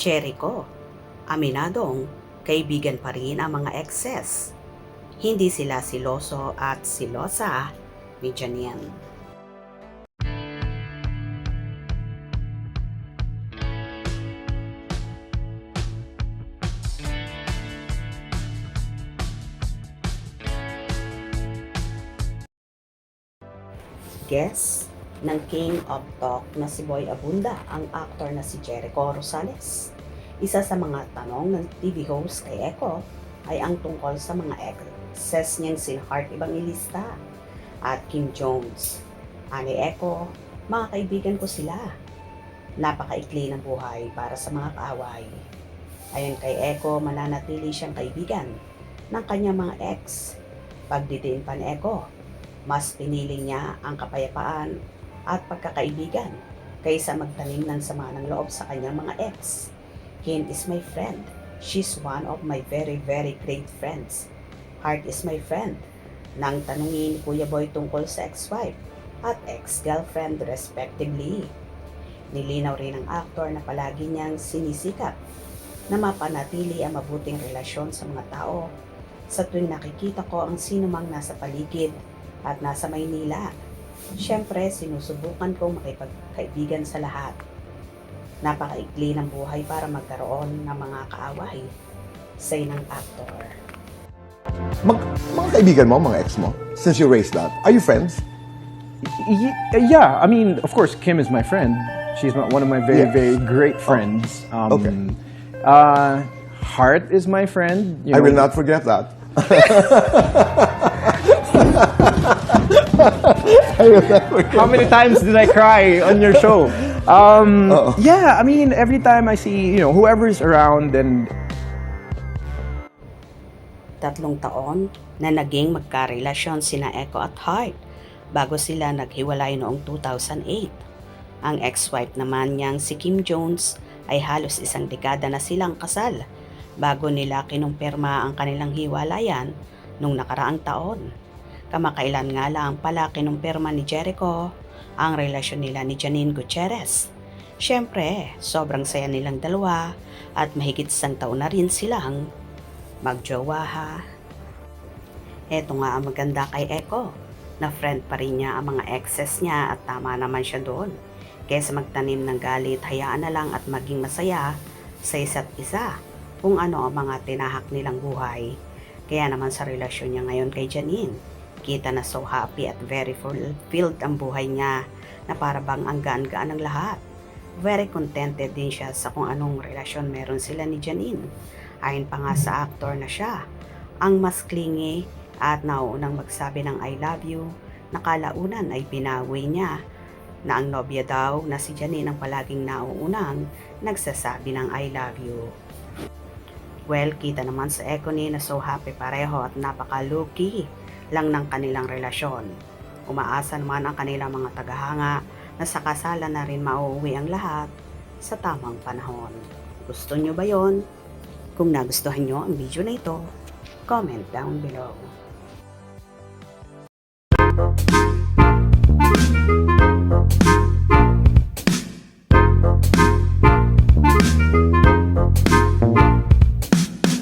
Jericho, aminadong kaibigan pa rin ang mga exes. Hindi sila siloso at silosa ni Janine. Guess ng King of Talk na si Boy Abunda ang actor na si Jericho Rosales. Isa sa mga tanong ng TV host kay Echo ay ang tungkol sa mga exes niyang sina Heart Evangelista at Kim Jones. Ani Echo, mga kaibigan ko sila. Napakaikli ng buhay para sa mga kaaway. Ayon kay Echo, mananatili siyang kaibigan ng kanyang mga ex. Pagdidiin pa ni Echo, mas pinili niya ang kapayapaan at pagkakaibigan kaysa magtanim ng sama ng loob sa kanyang mga ex. Kim is my friend. She's one of my very, very great friends. Heart is my friend. Nang tanungin ni Kuya Boy tungkol sa ex-wife at ex-girlfriend respectively. Nilinaw rin ng aktor na palagi niyang sinisikap na mapanatili ang mabuting relasyon sa mga tao. Sa tuwing nakikita ko ang sinumang nasa paligid at nasa Maynila, syempre sinusubukan kong makipagkaibigan sa lahat. Napakaikli ng buhay para magkaroon ng mga kaaway, say ng actor. Mga kaibigan mo, mga ex mo, since you raised that, are you friends? Yeah, I mean, of course, Kim is my friend. She's one of my very, Yes. very great friends. Okay. Heart is my friend. I will not forget that. How many times did I cry on your show? Yeah, I mean, every time I see, whoever's around and 3 taon na naging magkarelasyon sina Echo at Heart bago sila naghiwalay noong 2008. Ang ex-wife naman niyang si Kim Jones ay halos 1 dekada na silang kasal bago nila kinumpirma ang kanilang hiwalayan nung nakaraang taon. Kamakailan nga lang pala kinumpirma ni Jericho ang relasyon nila ni Janine Gutierrez. Siyempre, sobrang saya nilang dalawa at mahigit 1 taon na rin silang magjowa ha. Eto nga ang maganda kay Echo, na friend pa rin niya ang mga exes niya at tama naman siya doon. Kaysa magtanim ng galit, hayaan na lang at maging masaya sa isa't isa kung ano ang mga tinahak nilang buhay. Kaya naman sa relasyon niya ngayon kay Janine, kita na so happy at very fulfilled ang buhay niya na para bang ang gaan-gaan ng lahat. Very contented din siya sa kung anong relasyon meron sila ni Janine. Ayon pa nga sa actor na siya ang mas clingy at nauunang magsabi ng I love you, na kalaunan ay binawi niya na ang nobya daw na si Janine ang palaging nauunang nagsasabi ng I love you. Well, kita naman sa Echo ni na so happy pareho at napaka-lucky lang ng kanilang relasyon. Umaasa naman ang kanilang mga tagahanga na sa kasalan na rin mauuwi ang lahat sa tamang panahon. Gusto nyo ba yon? Kung nagustuhan nyo ang video na ito, comment down below.